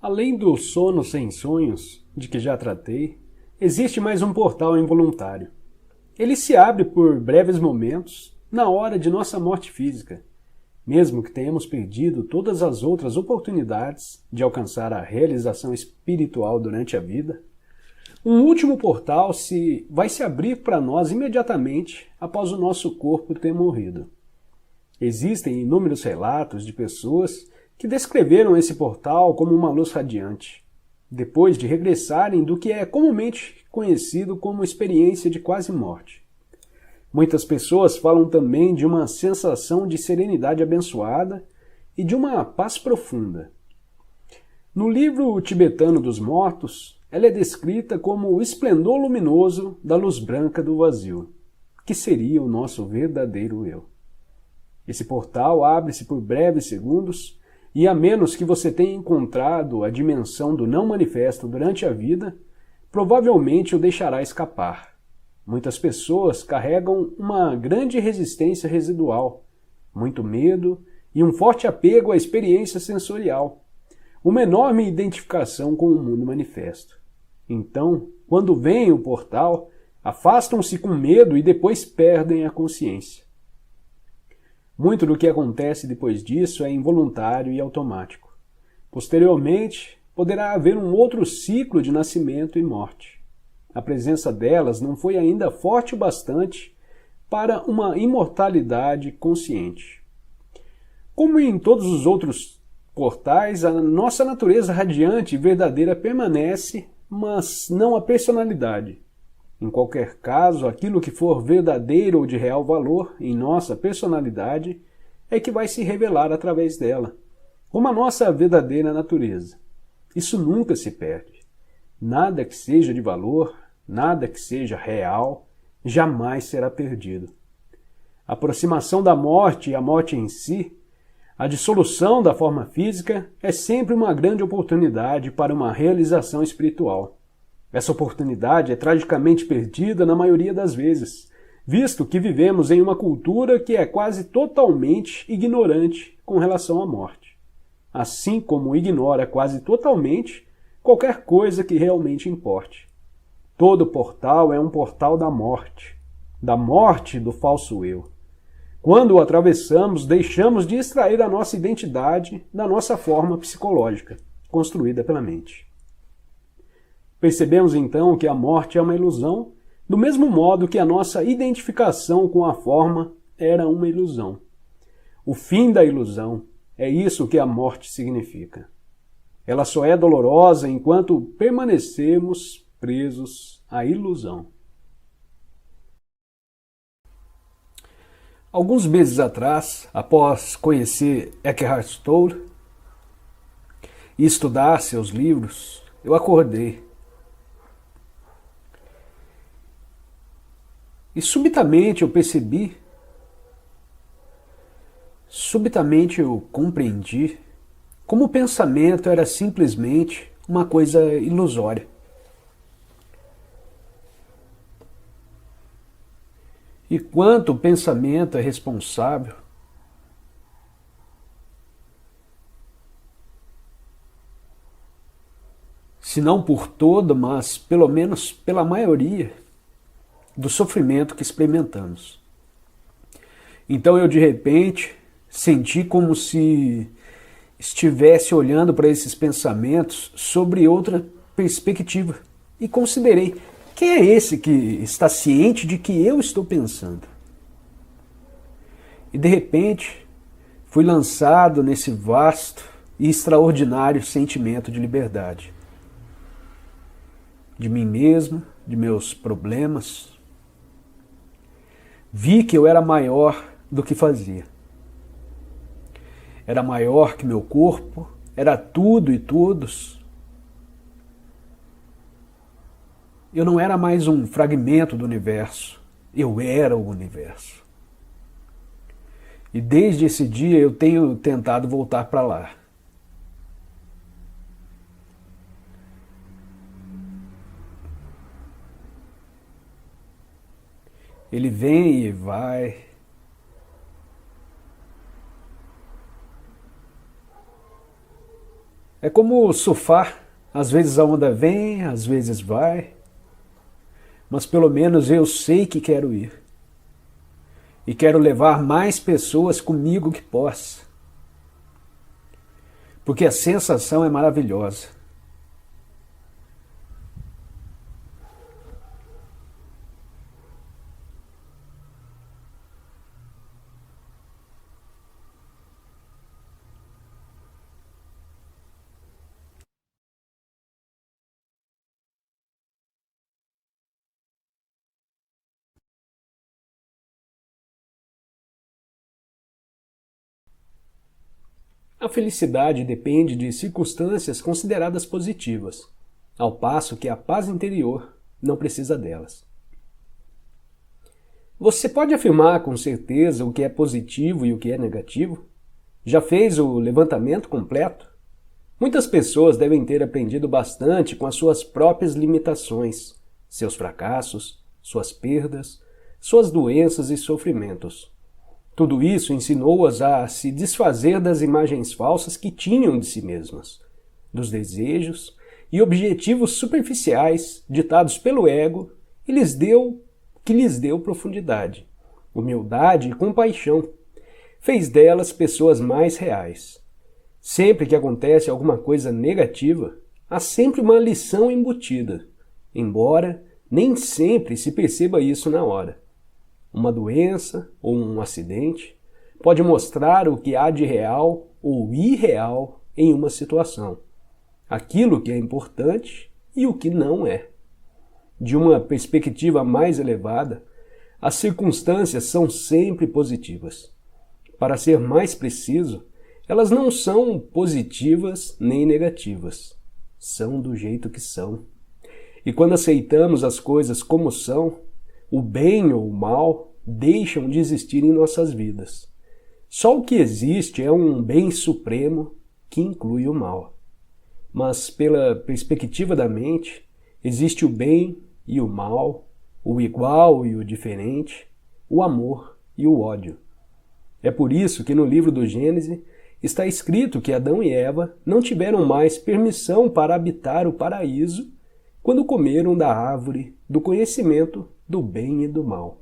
Além do sono sem sonhos, de que já tratei, existe mais um portal involuntário. Ele se abre por breves momentos, na hora de nossa morte física, mesmo que tenhamos perdido todas as outras oportunidades de alcançar a realização espiritual durante a vida. Um último portal vai se abrir para nós imediatamente após o nosso corpo ter morrido. Existem inúmeros relatos de pessoas que descreveram esse portal como uma luz radiante, depois de regressarem do que é comumente conhecido como experiência de quase morte. Muitas pessoas falam também de uma sensação de serenidade abençoada e de uma paz profunda. No livro tibetano dos mortos, ela é descrita como o esplendor luminoso da luz branca do vazio, que seria o nosso verdadeiro eu. Esse portal abre-se por breves segundos e, a menos que você tenha encontrado a dimensão do não manifesto durante a vida, provavelmente o deixará escapar. Muitas pessoas carregam uma grande resistência residual, muito medo e um forte apego à experiência sensorial, uma enorme identificação com o mundo manifesto. Então, quando veem o portal, afastam-se com medo e depois perdem a consciência. Muito do que acontece depois disso é involuntário e automático. Posteriormente, poderá haver um outro ciclo de nascimento e morte. A presença delas não foi ainda forte o bastante para uma imortalidade consciente. Como em todos os outros portais, a nossa natureza radiante e verdadeira permanece, mas não a personalidade. Em qualquer caso, aquilo que for verdadeiro ou de real valor em nossa personalidade é que vai se revelar através dela, como a nossa verdadeira natureza. Isso nunca se perde. Nada que seja de valor, nada que seja real, jamais será perdido. A aproximação da morte e a morte em si, a dissolução da forma física, é sempre uma grande oportunidade para uma realização espiritual. Essa oportunidade é tragicamente perdida na maioria das vezes, visto que vivemos em uma cultura que é quase totalmente ignorante com relação à morte, assim como ignora quase totalmente qualquer coisa que realmente importe. Todo portal é um portal da morte do falso eu. Quando o atravessamos, deixamos de extrair a nossa identidade da nossa forma psicológica, construída pela mente. Percebemos então que a morte é uma ilusão, do mesmo modo que a nossa identificação com a forma era uma ilusão. O fim da ilusão é isso que a morte significa. Ela só é dolorosa enquanto permanecemos presos à ilusão. Alguns meses atrás, após conhecer Eckhart Tolle e estudar seus livros, eu acordei. E subitamente eu percebi, subitamente eu compreendi como o pensamento era simplesmente uma coisa ilusória. E quanto o pensamento é responsável se não por toda, mas pelo menos pela maioria do sofrimento que experimentamos. Então eu de repente senti como se estivesse olhando para esses pensamentos sobre outra perspectiva e considerei: quem é esse que está ciente de que eu estou pensando? E de repente fui lançado nesse vasto e extraordinário sentimento de liberdade. De mim mesmo, de meus problemas. Vi que eu era maior do que fazia. Era maior que meu corpo, era tudo e todos. Eu não era mais um fragmento do universo, eu era o universo. E desde esse dia eu tenho tentado voltar para lá. Ele vem e vai. É como surfar. Às vezes a onda vem, às vezes vai, mas pelo menos eu sei que quero ir. E quero levar mais pessoas comigo que possa. Porque a sensação é maravilhosa. A felicidade depende de circunstâncias consideradas positivas, ao passo que a paz interior não precisa delas. Você pode afirmar com certeza o que é positivo e o que é negativo? Já fez o levantamento completo? Muitas pessoas devem ter aprendido bastante com as suas próprias limitações, seus fracassos, suas perdas, suas doenças e sofrimentos. Tudo isso ensinou-as a se desfazer das imagens falsas que tinham de si mesmas, dos desejos e objetivos superficiais ditados pelo ego que lhes deu profundidade, humildade e compaixão. Fez delas pessoas mais reais. Sempre que acontece alguma coisa negativa, há sempre uma lição embutida, embora nem sempre se perceba isso na hora. Uma doença ou um acidente pode mostrar o que há de real ou irreal em uma situação, aquilo que é importante e o que não é. De uma perspectiva mais elevada, as circunstâncias são sempre positivas. Para ser mais preciso, elas não são positivas nem negativas, são do jeito que são. E quando aceitamos as coisas como são, o bem ou o mal deixam de existir em nossas vidas. Só o que existe é um bem supremo que inclui o mal. Mas, pela perspectiva da mente, existe o bem e o mal, o igual e o diferente, o amor e o ódio. É por isso que no livro do Gênesis está escrito que Adão e Eva não tiveram mais permissão para habitar o paraíso quando comeram da árvore do conhecimento do bem e do mal.